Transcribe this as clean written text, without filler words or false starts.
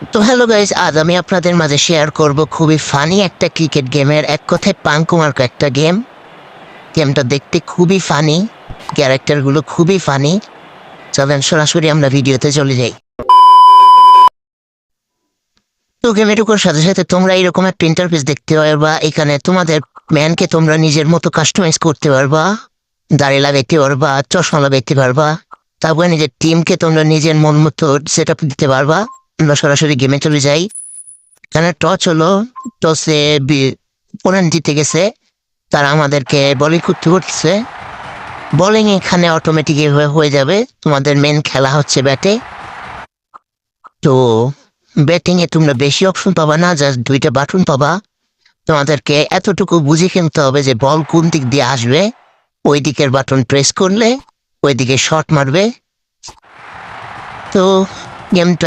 তো hello guys, আজ আমি আপনাদের মাঝে শেয়ার করব খুবই ফানি একটা ক্রিকেট গেমের, এক কথায় পাঙ্কুমার্ক একটা গেম। গেমটা দেখতে খুবই ফানি, ক্যারেক্টারগুলো খুবই ফানি। চলেন সরাসরি আমরা ভিডিওতে চলে যাই। তো গেমে ঢোকার সাথে সাথে তোমরা এরকম একটা ইন্টারফেস দেখতে পারবা। এখানে তোমাদের ম্যানকে তোমরা নিজের মতো কাস্টমাইজ করতে পারবা, দাড়ি লাগাইতে পারবা, চশমা লাগাইতে পারবা। তারপরে নিজের টিমকে তোমরা নিজের মন মতো সেট আপ দিতে পারবা। আমরা সরাসরি গেমে চলে যাই। এখানে টস হলো, টসে ওপোনেন্ট জিতে গেছে, তারা আমাদেরকে বলিং করতে করতেছে। বোলিং এখানে অটোমেটিক হয়ে যাবে। তোমাদের মেন খেলা হচ্ছে ব্যাটে। তো ব্যাটিং এ তোমরা বেশি অপশন পাবা না, জাস্ট দুইটা বাটন পাবা। তোমাদেরকে এতটুকু বুঝে খেলতে হবে যে বল কোন দিক দিয়ে আসবে, ওই দিকের বাটন প্রেস করলে ওই দিকে শট মারবে। তো গেমটা